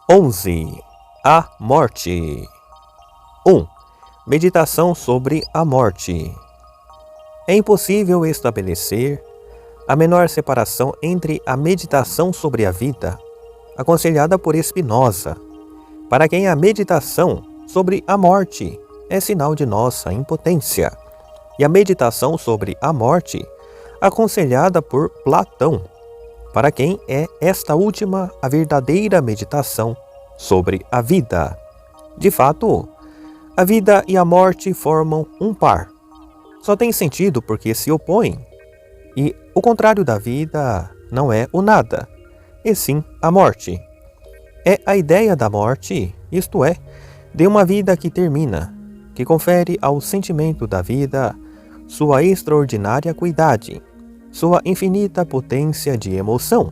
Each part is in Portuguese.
11. A morte. 1. Meditação sobre a morte. É impossível estabelecer a menor separação entre a meditação sobre a vida, aconselhada por Spinoza, para quem a meditação sobre a morte é sinal de nossa impotência, e a meditação sobre a morte, aconselhada por Platão, para quem é esta última a verdadeira meditação sobre a vida. De fato, a vida e a morte formam um par. Só tem sentido porque se opõem. E o contrário da vida não é o nada, e sim a morte. É a ideia da morte, isto é, de uma vida que termina, que confere ao sentimento da vida sua extraordinária acuidade, sua infinita potência de emoção.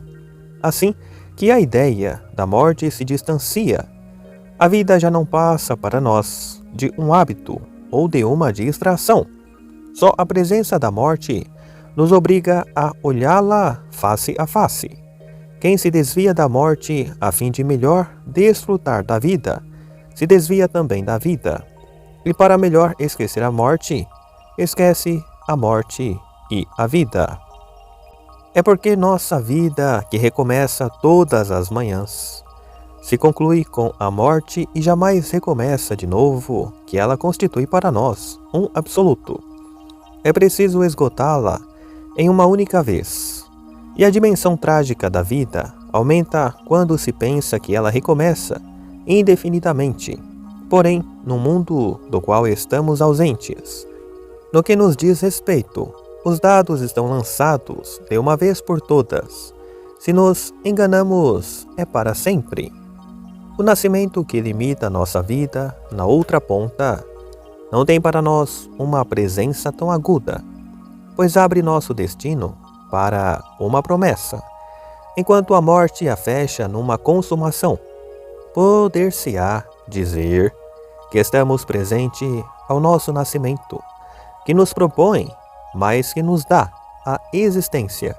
Assim que a ideia da morte se distancia, a vida já não passa para nós de um hábito ou de uma distração. Só a presença da morte nos obriga a olhá-la face a face. Quem se desvia da morte a fim de melhor desfrutar da vida, se desvia também da vida. E para melhor esquecer a morte, esquece a morte e a vida. É porque nossa vida, que recomeça todas as manhãs, se conclui com a morte e jamais recomeça de novo, que ela constitui para nós um absoluto. É preciso esgotá-la em uma única vez. E a dimensão trágica da vida aumenta quando se pensa que ela recomeça indefinidamente, porém, num mundo do qual estamos ausentes. No que nos diz respeito, os dados estão lançados de uma vez por todas. Se nos enganamos, é para sempre. O nascimento que limita nossa vida na outra ponta não tem para nós uma presença tão aguda, pois abre nosso destino para uma promessa, enquanto a morte a fecha numa consumação. Poder-se-á dizer que estamos presente ao nosso nascimento, que nos propõe, mas que nos dá a existência,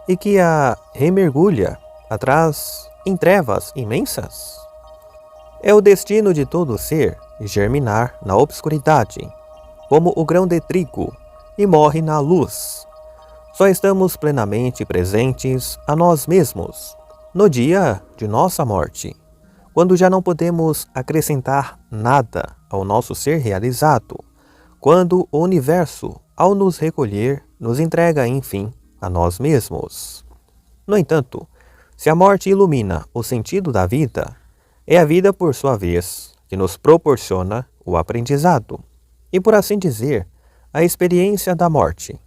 e que a remergulha atrás em trevas imensas? É o destino de todo ser germinar na obscuridade, como o grão de trigo, e morre na luz. Só estamos plenamente presentes a nós mesmos, no dia de nossa morte, quando já não podemos acrescentar nada ao nosso ser realizado, quando o universo, ao nos recolher, nos entrega, enfim, a nós mesmos. No entanto, se a morte ilumina o sentido da vida, é a vida, por sua vez, que nos proporciona o aprendizado, e, por assim dizer, a experiência da morte,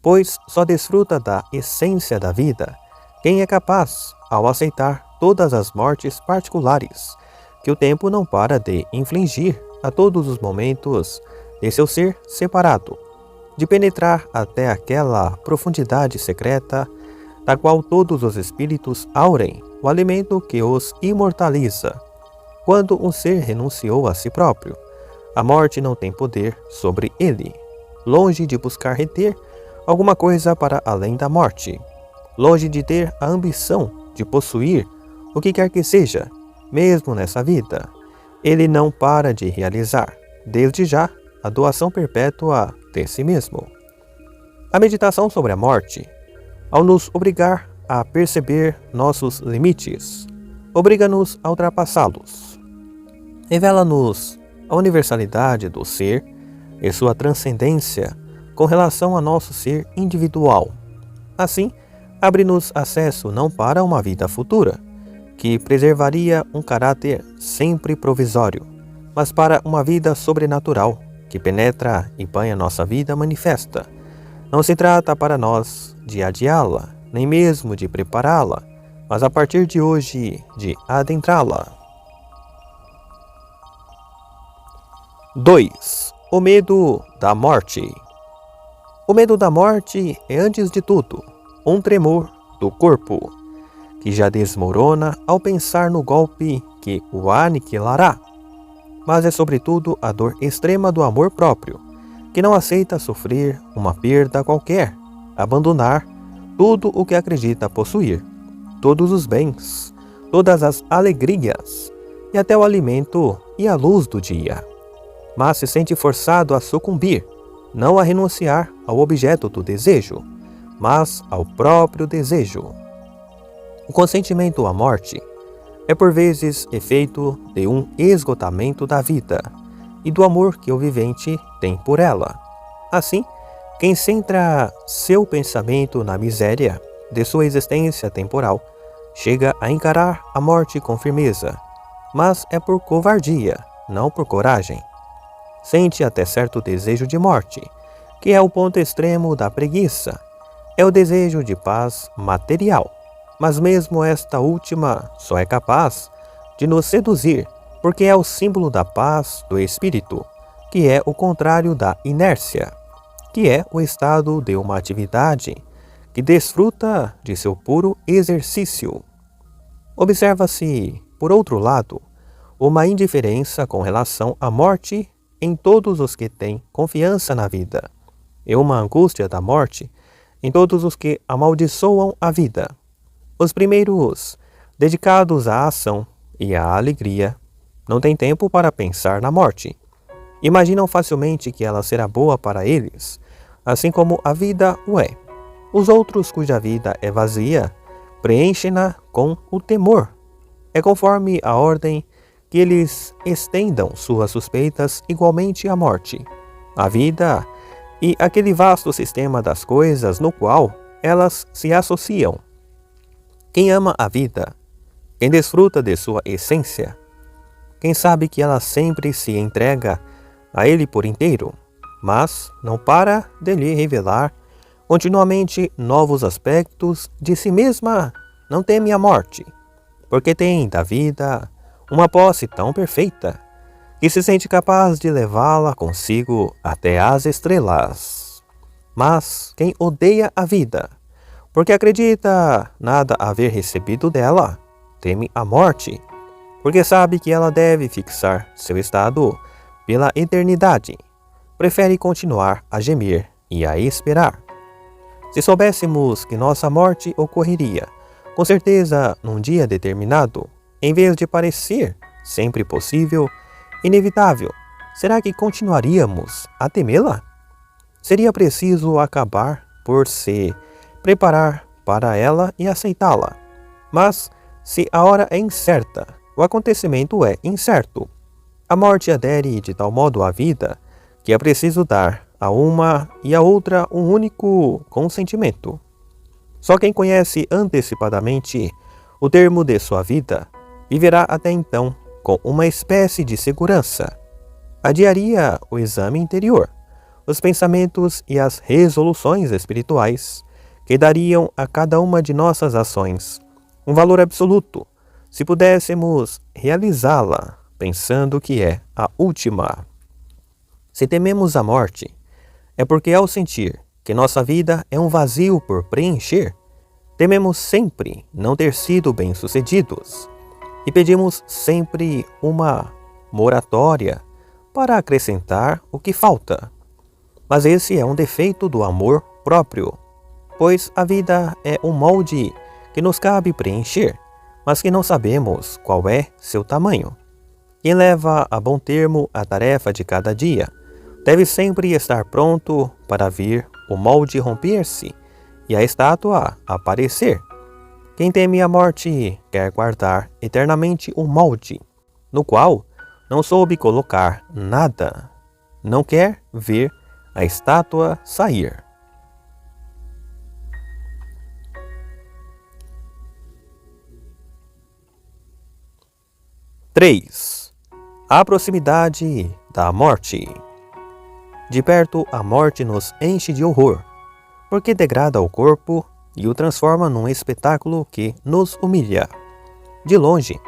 pois só desfruta da essência da vida quem é capaz, ao aceitar todas as mortes particulares que o tempo não para de infligir a todos os momentos de seu ser separado, de penetrar até aquela profundidade secreta da qual todos os espíritos aurem o alimento que os imortaliza. Quando um ser renunciou a si próprio, a morte não tem poder sobre ele, longe de buscar reter alguma coisa para além da morte, longe de ter a ambição de possuir o que quer que seja, mesmo nessa vida. Ele não para de realizar, desde já, a doação perpétua de si mesmo. A meditação sobre a morte, ao nos obrigar a perceber nossos limites, obriga-nos a ultrapassá-los. Revela-nos a universalidade do ser e sua transcendência com relação a nosso ser individual. Assim, abre-nos acesso não para uma vida futura, que preservaria um caráter sempre provisório, mas para uma vida sobrenatural, que penetra e banha nossa vida manifesta. Não se trata para nós de adiá-la, nem mesmo de prepará-la, mas a partir de hoje de adentrá-la. 2. O medo da morte. O medo da morte é, antes de tudo, um tremor do corpo, que já desmorona ao pensar no golpe que o aniquilará. Mas é sobretudo a dor extrema do amor próprio, que não aceita sofrer uma perda qualquer, abandonar tudo o que acredita possuir, todos os bens, todas as alegrias e até o alimento e a luz do dia, mas se sente forçado a sucumbir, não a renunciar ao objeto do desejo, mas ao próprio desejo. O consentimento à morte é por vezes efeito de um esgotamento da vida e do amor que o vivente tem por ela. Assim, quem centra seu pensamento na miséria de sua existência temporal, chega a encarar a morte com firmeza, mas é por covardia, não por coragem. Sente até certo desejo de morte, que é o ponto extremo da preguiça. É o desejo de paz material, mas mesmo esta última só é capaz de nos seduzir, porque é o símbolo da paz do espírito, que é o contrário da inércia, que é o estado de uma atividade que desfruta de seu puro exercício. Observa-se, por outro lado, uma indiferença com relação à morte em todos os que têm confiança na vida, e uma angústia da morte em todos os que amaldiçoam a vida. Os primeiros, dedicados à ação e à alegria, não têm tempo para pensar na morte. Imaginam facilmente que ela será boa para eles, assim como a vida o é. Os outros, cuja vida é vazia, preenchem-na com o temor. É conforme a ordem que eles estendam suas suspeitas igualmente à morte, à vida e aquele vasto sistema das coisas no qual elas se associam. Quem ama a vida, quem desfruta de sua essência, quem sabe que ela sempre se entrega a ele por inteiro, mas não para de lhe revelar continuamente novos aspectos de si mesma, não teme a morte, porque tem da vida uma posse tão perfeita que se sente capaz de levá-la consigo até as estrelas. Mas quem odeia a vida, porque acredita nada haver recebido dela, teme a morte, porque sabe que ela deve fixar seu estado pela eternidade, prefere continuar a gemer e a esperar. Se soubéssemos que nossa morte ocorreria, com certeza num dia determinado, em vez de parecer sempre possível, inevitável, será que continuaríamos a temê-la? Seria preciso acabar por se preparar para ela e aceitá-la. Mas, se a hora é incerta, o acontecimento é incerto. A morte adere de tal modo à vida que é preciso dar a uma e a outra um único consentimento. Só quem conhece antecipadamente o termo de sua vida viverá até então com uma espécie de segurança. Adiaria o exame interior, os pensamentos e as resoluções espirituais que dariam a cada uma de nossas ações um valor absoluto, se pudéssemos realizá-la pensando que é a última. Se tememos a morte, é porque ao sentir que nossa vida é um vazio por preencher, tememos sempre não ter sido bem-sucedidos e pedimos sempre uma moratória para acrescentar o que falta. Mas esse é um defeito do amor próprio, pois a vida é um molde que nos cabe preencher, mas que não sabemos qual é seu tamanho. Quem leva a bom termo a tarefa de cada dia deve sempre estar pronto para vir o molde romper-se e a estátua aparecer. Quem teme a morte quer guardar eternamente um molde, no qual não soube colocar nada. Não quer ver a estátua sair. Três. A proximidade da morte. De perto, a morte nos enche de horror, porque degrada o corpo e o transforma num espetáculo que nos humilha. De longe,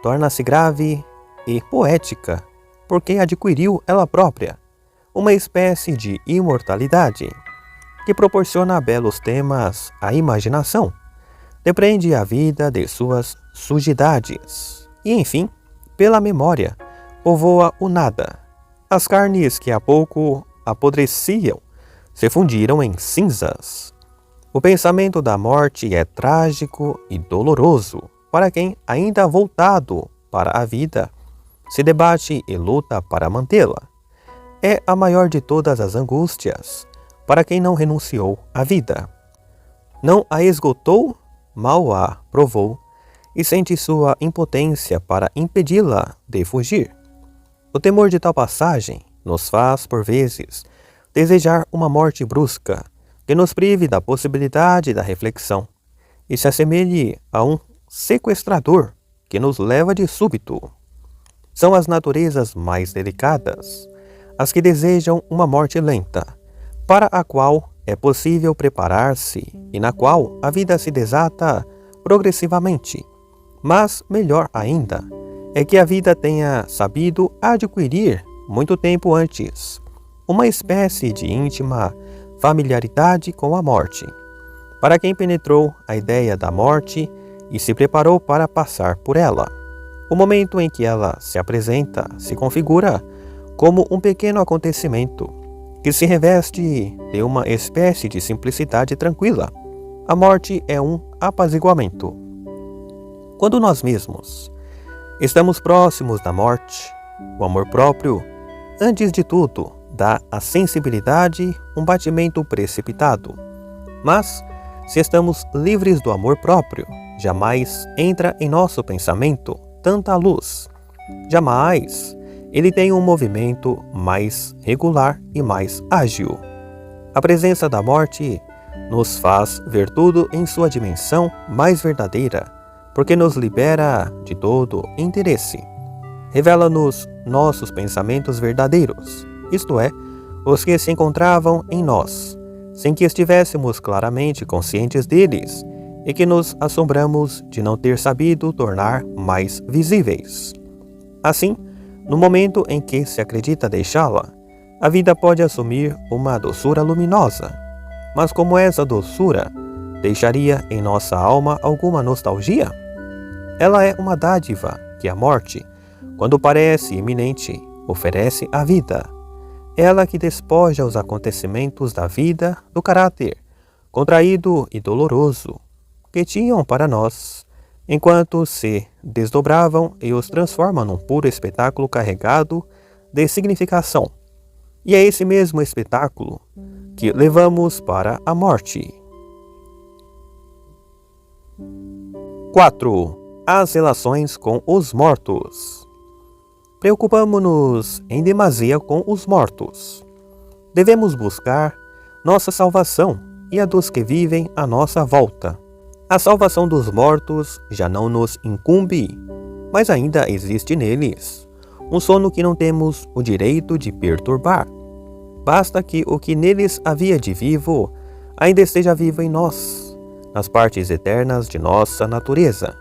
torna-se grave e poética, porque adquiriu ela própria uma espécie de imortalidade, que proporciona belos temas à imaginação, depreende a vida de suas sujidades, e enfim, pela memória, povoa o nada. As carnes que há pouco apodreciam se fundiram em cinzas. O pensamento da morte é trágico e doloroso, para quem, ainda voltado para a vida, se debate e luta para mantê-la. É a maior de todas as angústias para quem não renunciou à vida. Não a esgotou, mal a provou, e sente sua impotência para impedi-la de fugir. O temor de tal passagem nos faz, por vezes, desejar uma morte brusca, que nos prive da possibilidade da reflexão, e se assemelhe a um sequestrador que nos leva de súbito. São as naturezas mais delicadas, as que desejam uma morte lenta, para a qual é possível preparar-se e na qual a vida se desata progressivamente. Mas, melhor ainda, é que a vida tenha sabido adquirir, muito tempo antes, uma espécie de íntima familiaridade com a morte. Para quem penetrou a ideia da morte e se preparou para passar por ela, o momento em que ela se apresenta se configura como um pequeno acontecimento que se reveste de uma espécie de simplicidade tranquila. A morte é um apaziguamento. Quando nós mesmos estamos próximos da morte, o amor próprio, antes de tudo, dá à sensibilidade um batimento precipitado. Mas, se estamos livres do amor próprio, jamais entra em nosso pensamento tanta luz. Jamais ele tem um movimento mais regular e mais ágil. A presença da morte nos faz ver tudo em sua dimensão mais verdadeira, porque nos libera de todo interesse. Revela-nos nossos pensamentos verdadeiros, isto é, os que se encontravam em nós, sem que estivéssemos claramente conscientes deles, e que nos assombramos de não ter sabido tornar mais visíveis. Assim, no momento em que se acredita deixá-la, a vida pode assumir uma doçura luminosa. Mas como essa doçura deixaria em nossa alma alguma nostalgia? Ela é uma dádiva que a morte, quando parece iminente, oferece à vida. Ela que despoja os acontecimentos da vida do caráter contraído e doloroso que tinham para nós, enquanto se desdobravam e os transforma num puro espetáculo carregado de significação. E é esse mesmo espetáculo que levamos para a morte. 4. As relações com os mortos. Preocupamo-nos em demasia com os mortos. Devemos buscar nossa salvação e a dos que vivem à nossa volta. A salvação dos mortos já não nos incumbe, mas ainda existe neles um sono que não temos o direito de perturbar. Basta que o que neles havia de vivo ainda esteja vivo em nós, nas partes eternas de nossa natureza.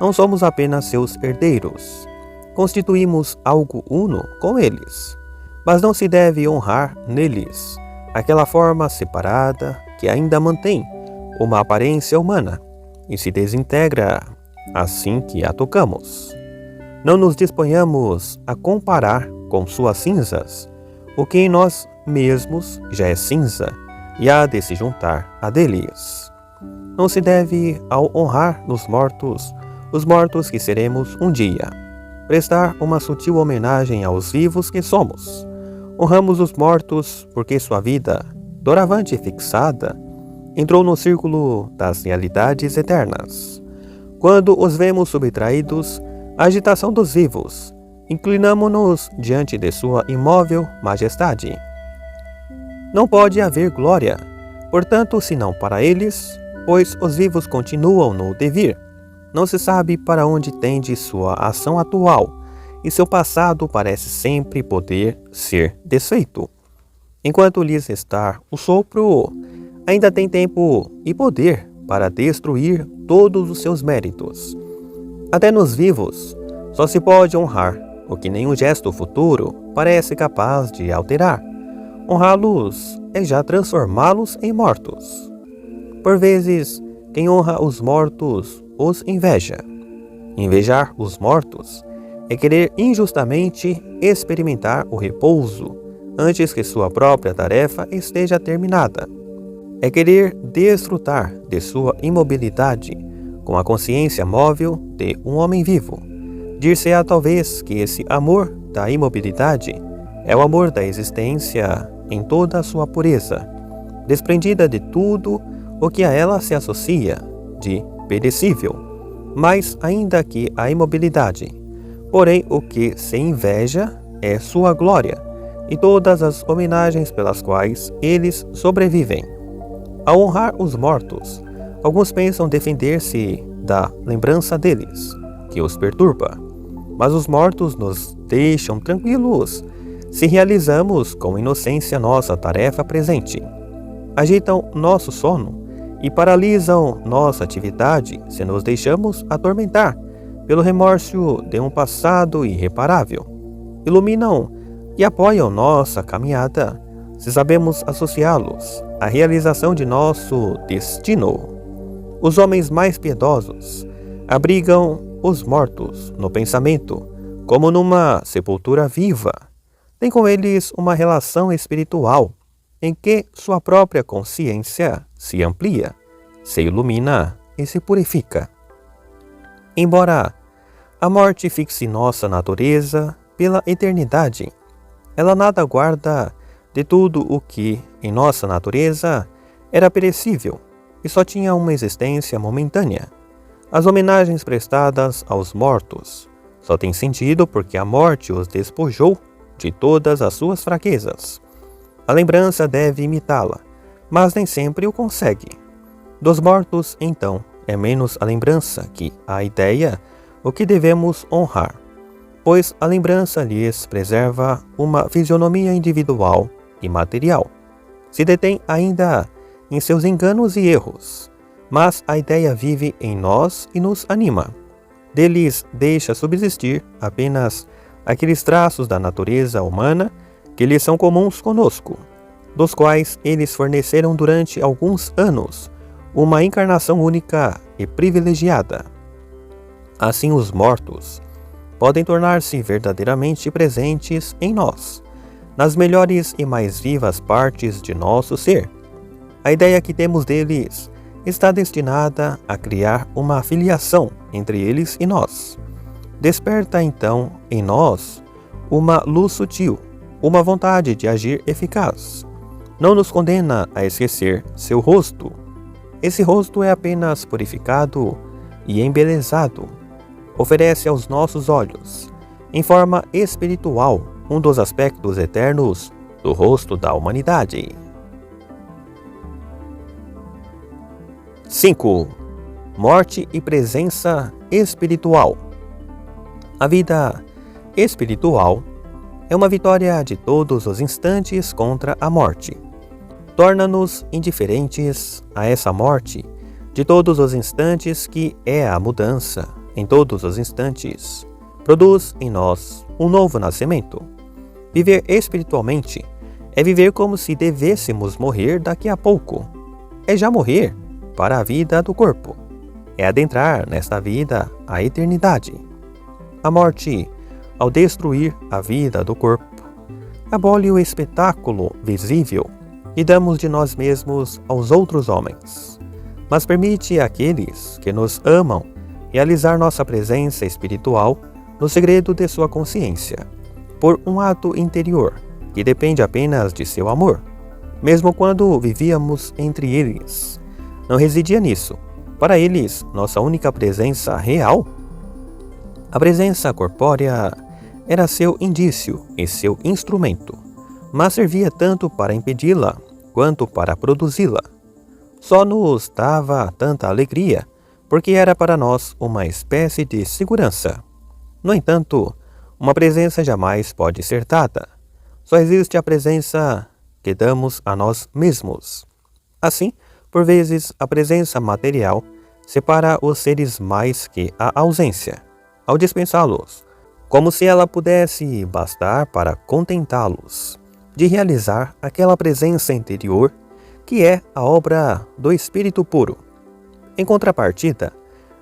Não somos apenas seus herdeiros, constituímos algo uno com eles, mas não se deve honrar neles aquela forma separada que ainda mantém uma aparência humana e se desintegra assim que a tocamos. Não nos disponhamos a comparar com suas cinzas o que em nós mesmos já é cinza e há de se juntar a deles. Não se deve, ao honrar nos mortos, os mortos que seremos um dia, prestar uma sutil homenagem aos vivos que somos. Honramos os mortos porque sua vida, doravante fixada, entrou no círculo das realidades eternas. Quando os vemos subtraídos à agitação dos vivos, inclinamo-nos diante de sua imóvel majestade. Não pode haver glória, portanto, senão para eles, pois os vivos continuam no devir. Não se sabe para onde tende sua ação atual, e seu passado parece sempre poder ser desfeito. Enquanto lhes restar o sopro, ainda tem tempo e poder para destruir todos os seus méritos. Até nos vivos, só se pode honrar o que nenhum gesto futuro parece capaz de alterar. Honrá-los é já transformá-los em mortos. Por vezes, quem honra os mortos os inveja. Invejar os mortos é querer injustamente experimentar o repouso antes que sua própria tarefa esteja terminada. É querer desfrutar de sua imobilidade com a consciência móvel de um homem vivo. Dir-se-á talvez que esse amor da imobilidade é o amor da existência em toda a sua pureza, desprendida de tudo o que a ela se associa de perecível, mais ainda que a imobilidade. Porém, o que se inveja é sua glória e todas as homenagens pelas quais eles sobrevivem. Ao honrar os mortos, alguns pensam defender-se da lembrança deles, que os perturba. Mas os mortos nos deixam tranquilos se realizamos com inocência nossa tarefa presente. Agitam nosso sono e paralisam nossa atividade se nos deixamos atormentar pelo remorso de um passado irreparável. Iluminam e apoiam nossa caminhada se sabemos associá-los à realização de nosso destino. Os homens mais piedosos abrigam os mortos no pensamento, como numa sepultura viva. Tem com eles uma relação espiritual, em que sua própria consciência se amplia, se ilumina e se purifica. Embora a morte fixe nossa natureza pela eternidade, ela nada guarda de tudo o que, em nossa natureza, era perecível e só tinha uma existência momentânea. As homenagens prestadas aos mortos só têm sentido porque a morte os despojou de todas as suas fraquezas. A lembrança deve imitá-la, mas nem sempre o consegue. Dos mortos, então, é menos a lembrança que a ideia o que devemos honrar, pois a lembrança lhes preserva uma fisionomia individual e material. Se detém ainda em seus enganos e erros, mas a ideia vive em nós e nos anima. Deles deixa subsistir apenas aqueles traços da natureza humana que lhes são comuns conosco, dos quais eles forneceram durante alguns anos uma encarnação única e privilegiada. Assim, os mortos podem tornar-se verdadeiramente presentes em nós, nas melhores e mais vivas partes de nosso ser. A ideia que temos deles está destinada a criar uma filiação entre eles e nós. Desperta então em nós uma luz sutil, uma vontade de agir eficaz. Não nos condena a esquecer seu rosto. Esse rosto é apenas purificado e embelezado. Oferece aos nossos olhos, em forma espiritual, um dos aspectos eternos do rosto da humanidade. 5. Morte e presença espiritual. A vida espiritual é uma vitória de todos os instantes contra a morte. Torna-nos indiferentes a essa morte de todos os instantes, que é a mudança em todos os instantes. Produz em nós um novo nascimento. Viver espiritualmente é viver como se devêssemos morrer daqui a pouco. É já morrer para a vida do corpo. É adentrar nesta vida a eternidade. A morte, ao destruir a vida do corpo, abole o espetáculo visível e damos de nós mesmos aos outros homens, mas permite àqueles que nos amam realizar nossa presença espiritual no segredo de sua consciência, por um ato interior que depende apenas de seu amor. Mesmo quando vivíamos entre eles, não residia nisso. Para eles, nossa única presença real, a presença corpórea, era seu indício e seu instrumento, mas servia tanto para impedi-la quanto para produzi-la. Só nos dava tanta alegria porque era para nós uma espécie de segurança. No entanto, uma presença jamais pode ser dada. Só existe a presença que damos a nós mesmos. Assim, por vezes, a presença material separa os seres mais que a ausência, ao dispensá-los, como se ela pudesse bastar para contentá-los de realizar aquela presença interior que é a obra do Espírito puro. Em contrapartida,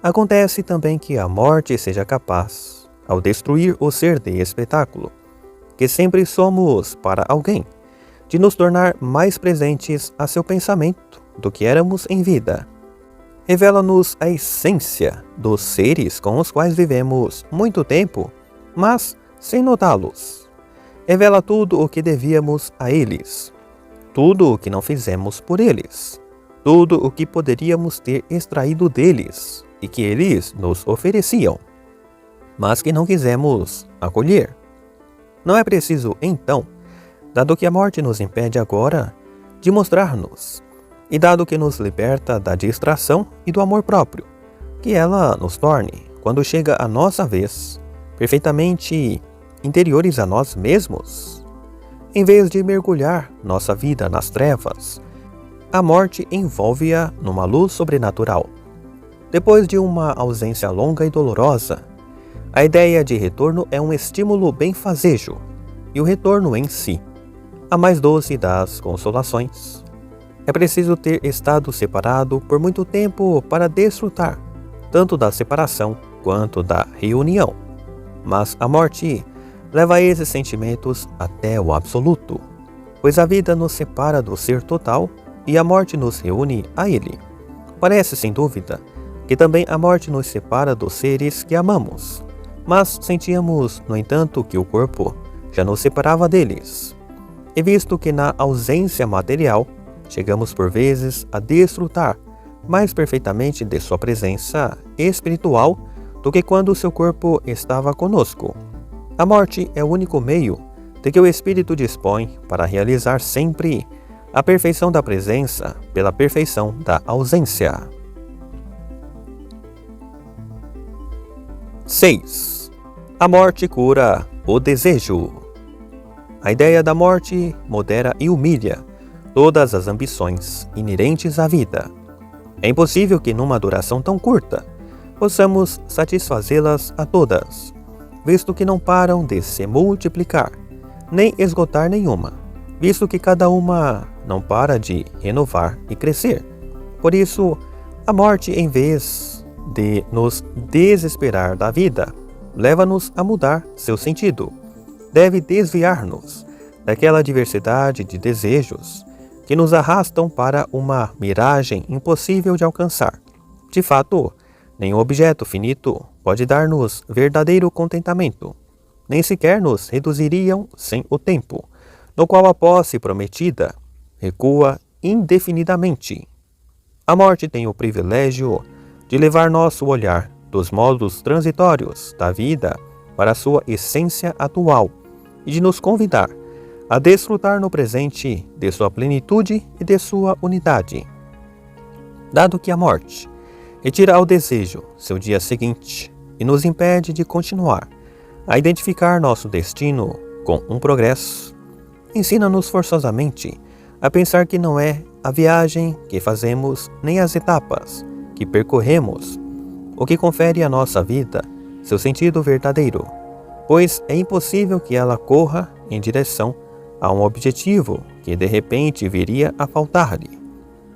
acontece também que a morte seja capaz, ao destruir o ser de espetáculo, que sempre somos para alguém, de nos tornar mais presentes a seu pensamento do que éramos em vida. Revela-nos a essência dos seres com os quais vivemos muito tempo, mas sem notá-los. Revela tudo o que devíamos a eles, tudo o que não fizemos por eles, tudo o que poderíamos ter extraído deles e que eles nos ofereciam, mas que não quisemos acolher. Não é preciso, então, dado que a morte nos impede agora de mostrar-nos, e dado que nos liberta da distração e do amor próprio, que ela nos torne, quando chega a nossa vez, perfeitamente interiores a nós mesmos. Em vez de mergulhar nossa vida nas trevas, a morte envolve-a numa luz sobrenatural. Depois de uma ausência longa e dolorosa, a ideia de retorno é um estímulo benfazejo, e o retorno em si, a mais doce das consolações. É preciso ter estado separado por muito tempo para desfrutar tanto da separação quanto da reunião. Mas a morte leva esses sentimentos até o absoluto, pois a vida nos separa do ser total e a morte nos reúne a ele. Parece, sem dúvida, que também a morte nos separa dos seres que amamos, mas sentíamos, no entanto, que o corpo já nos separava deles. E visto que na ausência material, chegamos por vezes a desfrutar mais perfeitamente de sua presença espiritual do que quando o seu corpo estava conosco. A morte é o único meio de que o espírito dispõe para realizar sempre a perfeição da presença pela perfeição da ausência. 6. A morte cura o desejo. A ideia da morte modera e humilha todas as ambições inerentes à vida. É impossível que numa duração tão curta possamos satisfazê-las a todas, visto que não param de se multiplicar, nem esgotar nenhuma, visto que cada uma não para de renovar e crescer. Por isso, a morte, em vez de nos desesperar da vida, leva-nos a mudar seu sentido. Deve desviar-nos daquela diversidade de desejos que nos arrastam para uma miragem impossível de alcançar. De fato, nenhum objeto finito pode dar-nos verdadeiro contentamento, nem sequer nos reduziriam sem o tempo, no qual a posse prometida recua indefinidamente. A morte tem o privilégio de levar nosso olhar dos modos transitórios da vida para a sua essência atual e de nos convidar a desfrutar no presente de sua plenitude e de sua unidade. Dado que a morte retira ao desejo seu dia seguinte e nos impede de continuar a identificar nosso destino com um progresso, ensina-nos forçosamente a pensar que não é a viagem que fazemos nem as etapas que percorremos o que confere à nossa vida seu sentido verdadeiro, pois é impossível que ela corra em direção a um objetivo que de repente viria a faltar-lhe.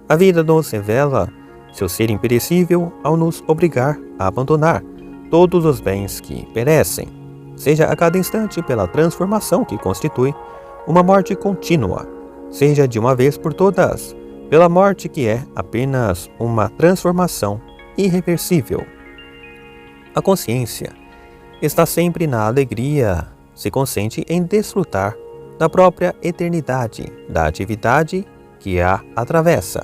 A vida nos revela seu ser imperecível ao nos obrigar a abandonar todos os bens que perecem, seja a cada instante pela transformação que constitui uma morte contínua, seja de uma vez por todas pela morte que é apenas uma transformação irreversível. A consciência está sempre na alegria, se consente em desfrutar da própria eternidade da atividade que a atravessa.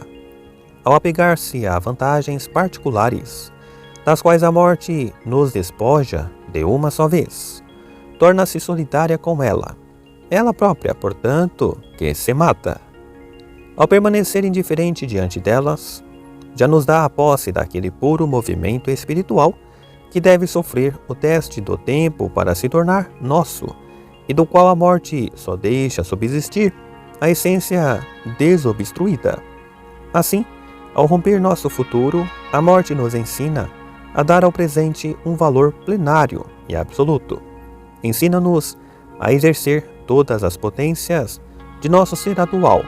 Ao apegar-se a vantagens particulares, das quais a morte nos despoja de uma só vez, torna-se solitária com ela própria, portanto, que se mata. Ao permanecer indiferente diante delas, já nos dá a posse daquele puro movimento espiritual que deve sofrer o teste do tempo para se tornar nosso, e do qual a morte só deixa subsistir a essência desobstruída. Assim, ao romper nosso futuro, a morte nos ensina a dar ao presente um valor plenário e absoluto. Ensina-nos a exercer todas as potências de nosso ser atual,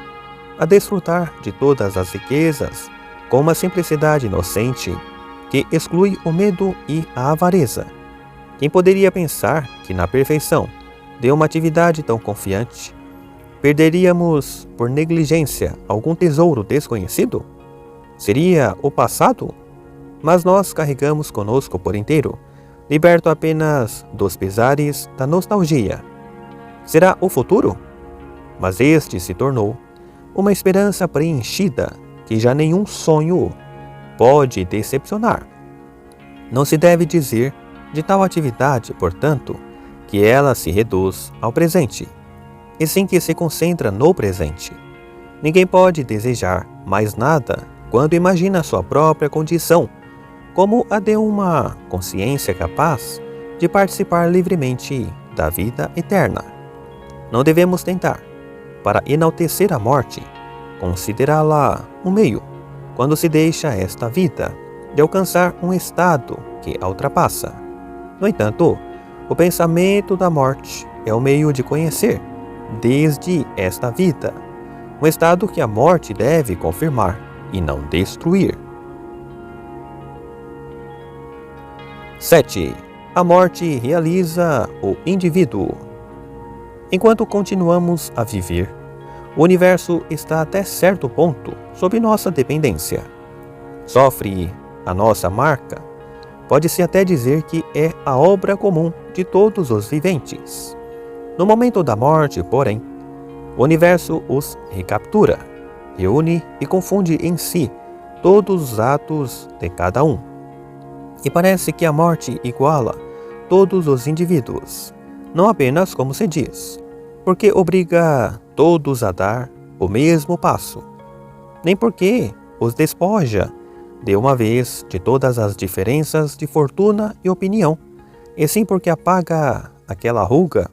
a desfrutar de todas as riquezas com uma simplicidade inocente que exclui o medo e a avareza. Quem poderia pensar que na perfeição de uma atividade tão confiante, perderíamos por negligência algum tesouro desconhecido? Seria o passado mas nós carregamos conosco por inteiro, liberto apenas dos pesares da nostalgia. Será o futuro? Mas este se tornou uma esperança preenchida que já nenhum sonho pode decepcionar. Não se deve dizer de tal atividade, portanto, que ela se reduz ao presente, e sim que se concentra no presente. Ninguém pode desejar mais nada quando imagina sua própria condição como a de uma consciência capaz de participar livremente da vida eterna. Não devemos tentar, para enaltecer a morte, considerá-la um meio, quando se deixa esta vida, de alcançar um estado que a ultrapassa. No entanto, o pensamento da morte é o meio de conhecer, desde esta vida, um estado que a morte deve confirmar e não destruir. 7. A morte realiza o indivíduo. Enquanto continuamos a viver, o universo está até certo ponto sob nossa dependência. Sofre a nossa marca. Pode-se até dizer que é a obra comum de todos os viventes. No momento da morte, porém, o universo os recaptura, reúne e confunde em si todos os atos de cada um. E parece que a morte iguala todos os indivíduos, não apenas como se diz, porque obriga todos a dar o mesmo passo, nem porque os despoja de uma vez de todas as diferenças de fortuna e opinião, e sim porque apaga aquela ruga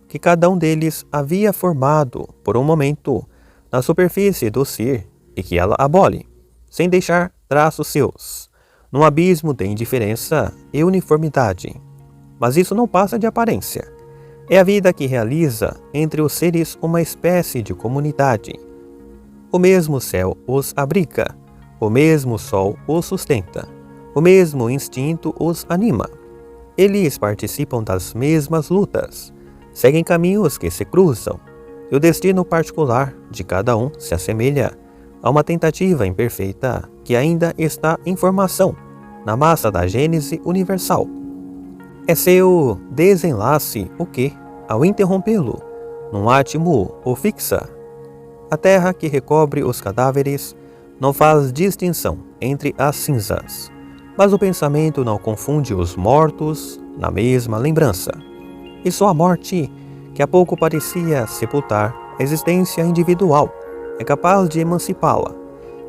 que cada um deles havia formado por um momento na superfície do ser e que ela abole, sem deixar traços seus, num abismo de indiferença e uniformidade. Mas isso não passa de aparência. É a vida que realiza entre os seres uma espécie de comunidade. O mesmo céu os abriga, o mesmo sol os sustenta, o mesmo instinto os anima. Eles participam das mesmas lutas, seguem caminhos que se cruzam, e o destino particular de cada um se assemelha a uma tentativa imperfeita que ainda está em formação na massa da gênese universal. É seu desenlace o que, ao interrompê-lo, num átimo o fixa. A terra que recobre os cadáveres não faz distinção entre as cinzas, mas o pensamento não confunde os mortos na mesma lembrança. E só a morte, que há pouco parecia sepultar a existência individual, é capaz de emancipá-la.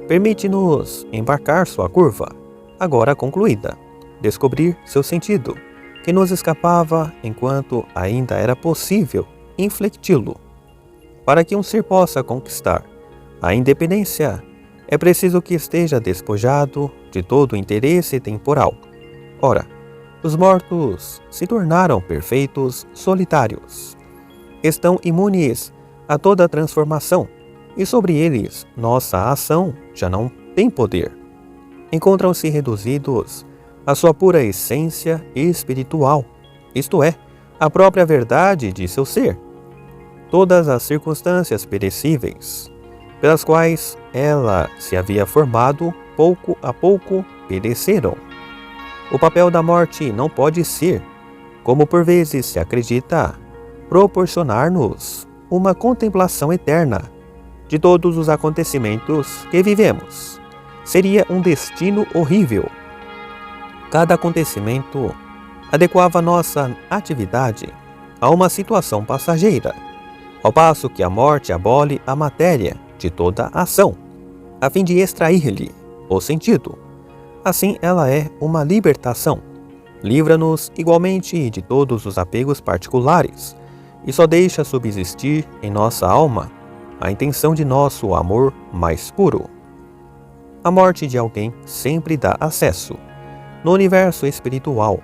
Permite-nos embarcar sua curva, agora concluída, descobrir seu sentido, que nos escapava enquanto ainda era possível inflecti-lo. Para que um ser possa conquistar a independência, é preciso que esteja despojado de todo interesse temporal. Ora, os mortos se tornaram perfeitos solitários. Estão imunes a toda transformação, e sobre eles nossa ação já não tem poder. Encontram-se reduzidos à sua pura essência espiritual, isto é, a própria verdade de seu ser. Todas as circunstâncias perecíveis, pelas quais ela se havia formado, pouco a pouco pereceram. O papel da morte não pode ser, como por vezes se acredita, proporcionar-nos uma contemplação eterna de todos os acontecimentos que vivemos. Seria um destino horrível. Cada acontecimento adequava nossa atividade a uma situação passageira, ao passo que a morte abole a matéria de toda ação, a fim de extrair-lhe o sentido. Assim, ela é uma libertação. Livra-nos igualmente de todos os apegos particulares e só deixa subsistir em nossa alma a intenção de nosso amor mais puro. A morte de alguém sempre dá acesso, no universo espiritual,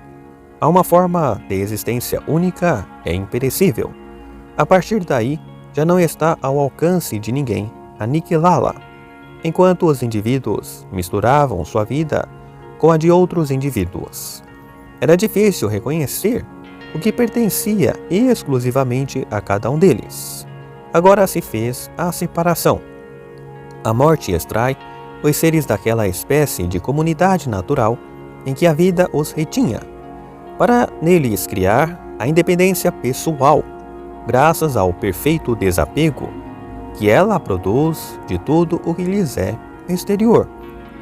a uma forma de existência única e imperecível. A partir daí, já não está ao alcance de ninguém aniquilá-la. Enquanto os indivíduos misturavam sua vida com a de outros indivíduos, era difícil reconhecer o que pertencia exclusivamente a cada um deles. Agora se fez a separação. A morte extrai os seres daquela espécie de comunidade natural em que a vida os retinha, para neles criar a independência pessoal, graças ao perfeito desapego que ela produz de tudo o que lhes é exterior,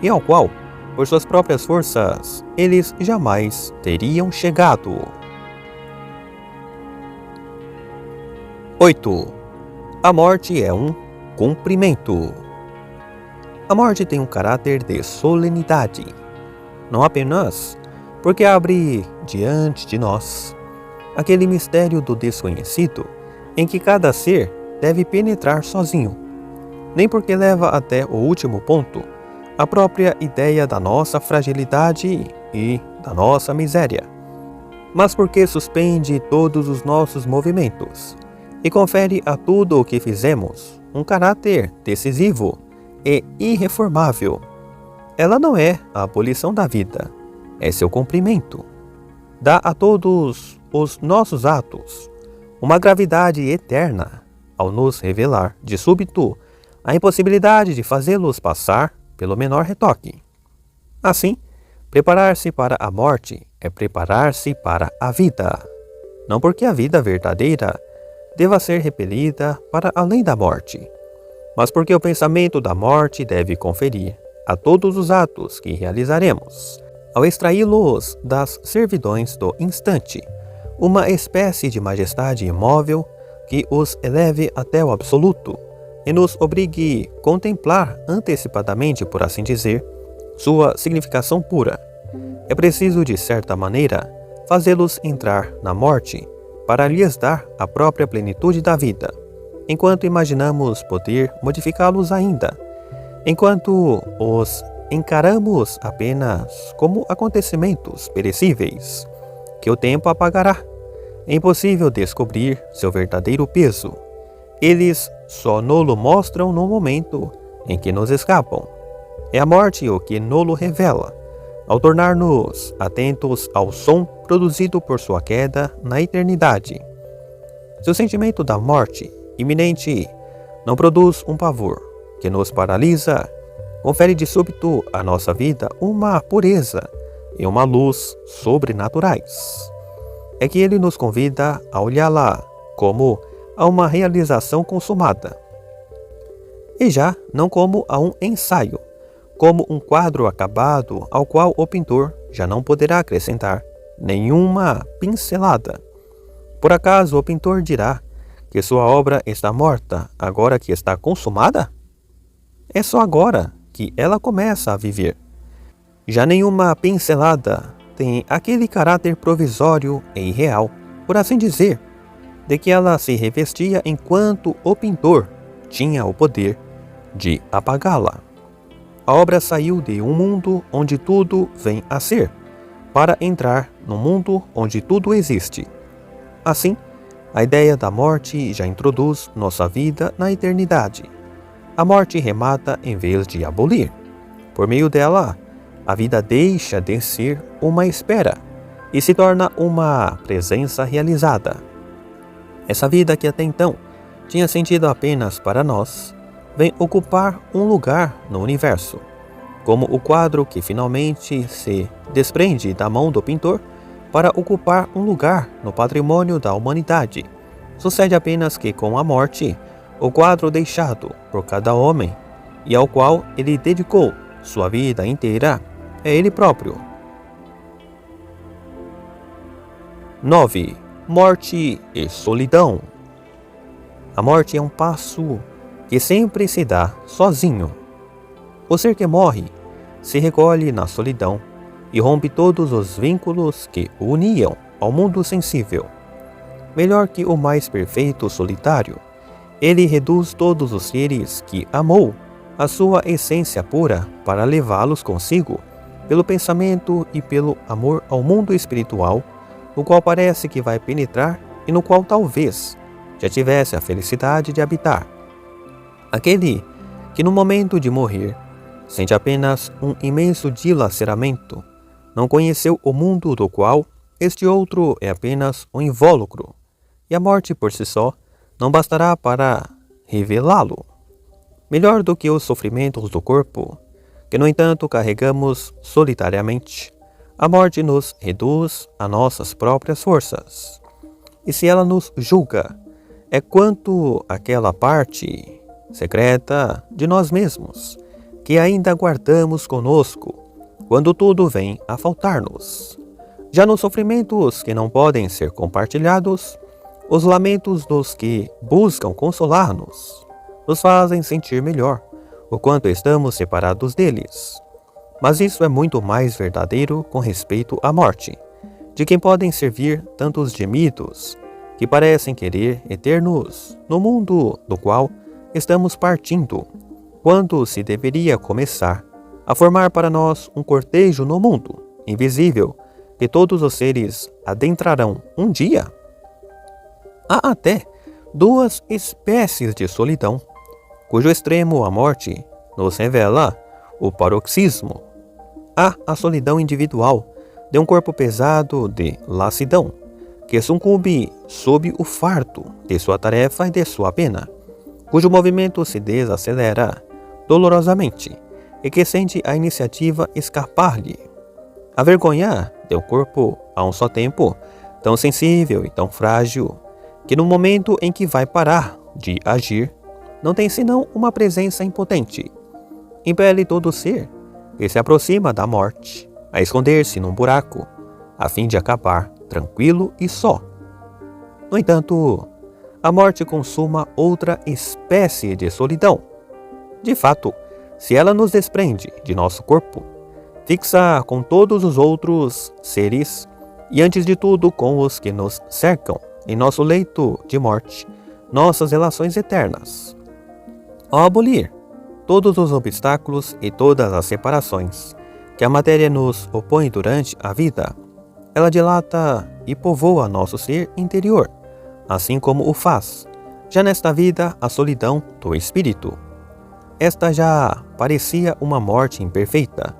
e ao qual, por suas próprias forças, eles jamais teriam chegado. 8. A morte é um cumprimento. A morte tem um caráter de solenidade, não apenas porque abre diante de nós aquele mistério do desconhecido em que cada ser deve penetrar sozinho, nem porque leva até o último ponto a própria ideia da nossa fragilidade e da nossa miséria, mas porque suspende todos os nossos movimentos e confere a tudo o que fizemos um caráter decisivo e irreformável. Ela não é a abolição da vida, é seu cumprimento. Dá a todos os nossos atos uma gravidade eterna ao nos revelar, de súbito, a impossibilidade de fazê-los passar pelo menor retoque. Assim, preparar-se para a morte é preparar-se para a vida, não porque a vida verdadeira deva ser repelida para além da morte, mas porque o pensamento da morte deve conferir a todos os atos que realizaremos, ao extraí-los das servidões do instante, uma espécie de majestade imóvel que os eleve até o absoluto e nos obrigue a contemplar antecipadamente, por assim dizer, sua significação pura. É preciso, de certa maneira, fazê-los entrar na morte para lhes dar a própria plenitude da vida, enquanto imaginamos poder modificá-los ainda, enquanto os encaramos apenas como acontecimentos perecíveis, que o tempo apagará. É impossível descobrir seu verdadeiro peso. Eles só nolo mostram no momento em que nos escapam. É a morte o que nolo revela, ao tornar-nos atentos ao som produzido por sua queda na eternidade. Seu sentimento da morte iminente não produz um pavor que nos paralisa, confere de súbito à nossa vida uma pureza e uma luz sobrenaturais. É que ele nos convida a olhá-la como a uma realização consumada, e já não como a um ensaio, como um quadro acabado ao qual o pintor já não poderá acrescentar nenhuma pincelada. Por acaso o pintor dirá que sua obra está morta agora que está consumada? É só agora que ela começa a viver. Já nenhuma pincelada tem aquele caráter provisório e irreal, por assim dizer, de que ela se revestia enquanto o pintor tinha o poder de apagá-la. A obra saiu de um mundo onde tudo vem a ser, para entrar no mundo onde tudo existe. Assim, a ideia da morte já introduz nossa vida na eternidade. A morte remata em vez de abolir. Por meio dela, a vida deixa de ser uma espera e se torna uma presença realizada. Essa vida que até então tinha sentido apenas para nós, vem ocupar um lugar no universo, como o quadro que finalmente se desprende da mão do pintor para ocupar um lugar no patrimônio da humanidade. Sucede apenas que com a morte, o quadro deixado por cada homem e ao qual ele dedicou sua vida inteira é ele próprio. 9. Morte e solidão. A morte é um passo que sempre se dá sozinho. O ser que morre se recolhe na solidão e rompe todos os vínculos que o uniam ao mundo sensível. Melhor que o mais perfeito solitário, ele reduz todos os seres que amou à sua essência pura para levá-los consigo pelo pensamento e pelo amor ao mundo espiritual, no qual parece que vai penetrar e no qual talvez já tivesse a felicidade de habitar. Aquele que no momento de morrer sente apenas um imenso dilaceramento, não conheceu o mundo do qual este outro é apenas um invólucro, e a morte por si só não bastará para revelá-lo. Melhor do que os sofrimentos do corpo, que no entanto carregamos solitariamente, a morte nos reduz a nossas próprias forças. E se ela nos julga, é quanto aquela parte secreta de nós mesmos, que ainda guardamos conosco, quando tudo vem a faltar-nos. Já nos sofrimentos que não podem ser compartilhados, os lamentos dos que buscam consolar-nos nos fazem sentir melhor o quanto estamos separados deles. Mas isso é muito mais verdadeiro com respeito à morte, de quem podem servir tantos gemidos que parecem querer eternos no mundo do qual estamos partindo, quando se deveria começar a formar para nós um cortejo no mundo invisível que todos os seres adentrarão um dia. Há até duas espécies de solidão, cujo extremo a morte nos revela o paroxismo. Há a solidão individual de um corpo pesado de lassidão, que sucumbe sob o fardo de sua tarefa e de sua pena, cujo movimento se desacelera dolorosamente e que sente a iniciativa escapar-lhe. A vergonha de um corpo a um só tempo tão sensível e tão frágil que no momento em que vai parar de agir, não tem senão uma presença impotente. Impele todo ser que se aproxima da morte a esconder-se num buraco, a fim de acabar tranquilo e só. No entanto, a morte consuma outra espécie de solidão. De fato, se ela nos desprende de nosso corpo, fixa com todos os outros seres e antes de tudo com os que nos cercam em nosso leito de morte, nossas relações eternas. Ao abolir todos os obstáculos e todas as separações que a matéria nos opõe durante a vida, ela dilata e povoa nosso ser interior, assim como o faz, já nesta vida, a solidão do espírito. Esta já parecia uma morte imperfeita,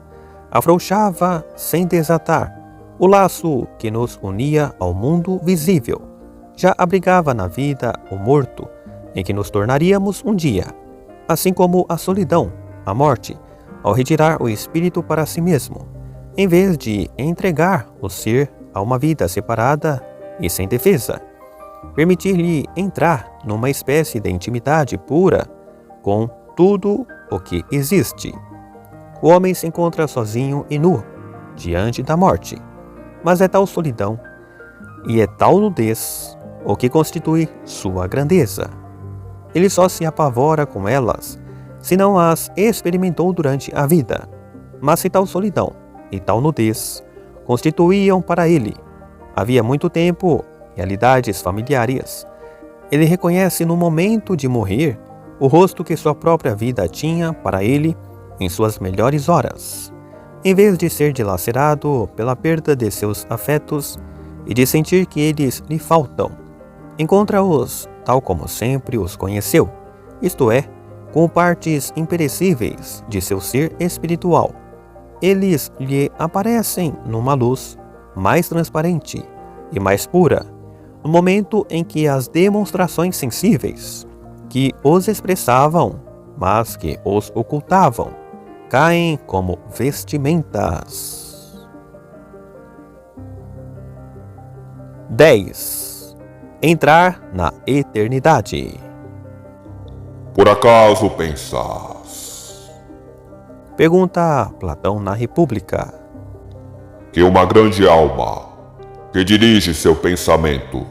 afrouxava sem desatar o laço que nos unia ao mundo visível, já abrigava na vida o morto em que nos tornaríamos um dia, assim como a solidão, a morte, ao retirar o espírito para si mesmo, em vez de entregar o ser a uma vida separada e sem defesa, permitir-lhe entrar numa espécie de intimidade pura com tudo o que existe. O homem se encontra sozinho e nu diante da morte, mas é tal solidão e é tal nudez o que constitui sua grandeza. Ele só se apavora com elas se não as experimentou durante a vida. Mas se tal solidão e tal nudez constituíam para ele, havia muito tempo, realidades familiares, ele reconhece no momento de morrer o rosto que sua própria vida tinha para ele em suas melhores horas. Em vez de ser dilacerado pela perda de seus afetos e de sentir que eles lhe faltam, encontra-os tal como sempre os conheceu, isto é, com partes imperecíveis de seu ser espiritual. Eles lhe aparecem numa luz mais transparente e mais pura, no momento em que as demonstrações sensíveis que os expressavam, mas que os ocultavam, caem como vestimentas. 10. Entrar na eternidade. Por acaso pensas, pergunta Platão na República, que uma grande alma, que dirige seu pensamento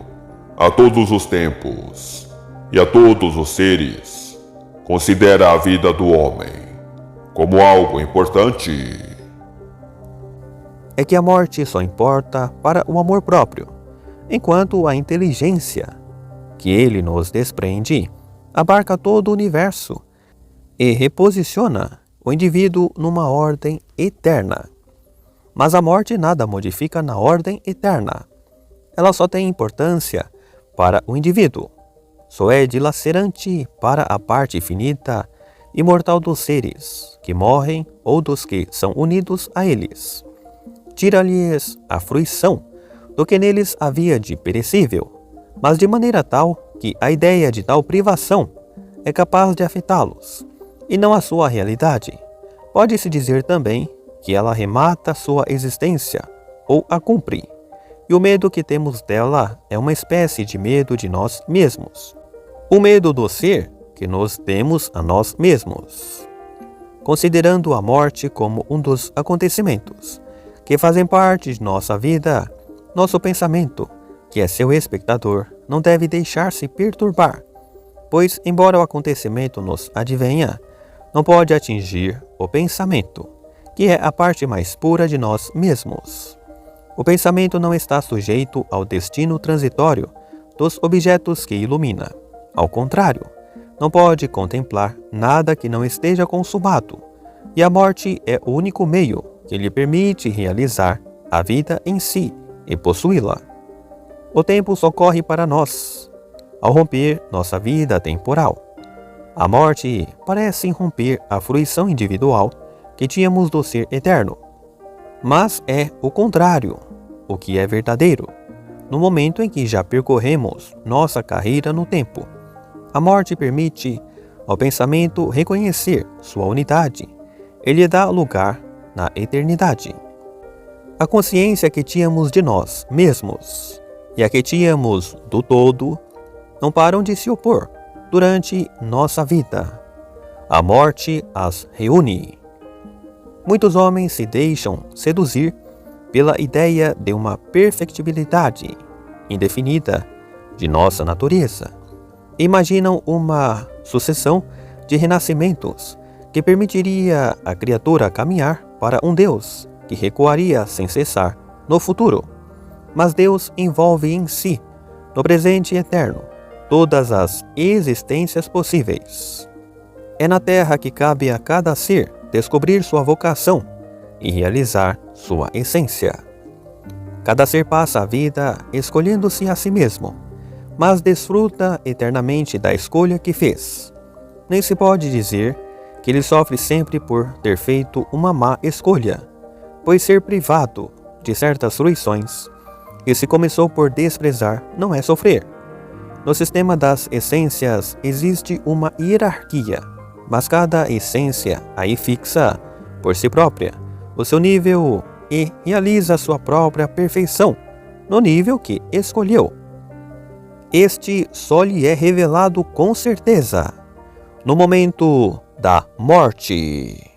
a todos os tempos e a todos os seres, considera a vida do homem como algo importante? É que a morte só importa para o amor próprio, enquanto a inteligência que ele nos desprende abarca todo o universo e reposiciona o indivíduo numa ordem eterna. Mas a morte nada modifica na ordem eterna. Ela só tem importância para o indivíduo. Só é dilacerante para a parte finita e mortal dos seres que morrem ou dos que são unidos a eles. Tira-lhes a fruição do que neles havia de perecível, mas de maneira tal que a ideia de tal privação é capaz de afetá-los, e não a sua realidade, Pode-se dizer também que ela remata sua existência ou a cumpre, e o medo que temos dela é uma espécie de medo de nós mesmos, o medo do ser que nos temos a nós mesmos. Considerando a morte como um dos acontecimentos que fazem parte de nossa vida, nosso pensamento, que é seu espectador, não deve deixar-se perturbar, pois, embora o acontecimento nos advenha, não pode atingir o pensamento, que é a parte mais pura de nós mesmos. O pensamento não está sujeito ao destino transitório dos objetos que ilumina. Ao contrário, não pode contemplar nada que não esteja consumado, e a morte é o único meio que lhe permite realizar a vida em si e possuí-la. O tempo só corre para nós, ao romper nossa vida temporal. A morte parece romper a fruição individual que tínhamos do ser eterno, mas é o contrário, o que é verdadeiro. No momento em que já percorremos nossa carreira no tempo, a morte permite ao pensamento reconhecer sua unidade e lhe dá lugar na eternidade. A consciência que tínhamos de nós mesmos e a que tínhamos do todo não param de se opor durante nossa vida. A morte as reúne. Muitos homens se deixam seduzir pela ideia de uma perfectibilidade indefinida de nossa natureza. Imaginam uma sucessão de renascimentos que permitiria à criatura caminhar para um Deus que recuaria sem cessar no futuro. Mas Deus envolve em si, no presente eterno, todas as existências possíveis. É na Terra que cabe a cada ser descobrir sua vocação e realizar sua essência. Cada ser passa a vida escolhendo-se a si mesmo, mas desfruta eternamente da escolha que fez. Nem se pode dizer que ele sofre sempre por ter feito uma má escolha, pois ser privado de certas fruições que se começou por desprezar não é sofrer. No sistema das essências existe uma hierarquia, mas cada essência aí fixa, por si própria, o seu nível e realiza sua própria perfeição no nível que escolheu. Este só lhe é revelado com certeza no momento da morte.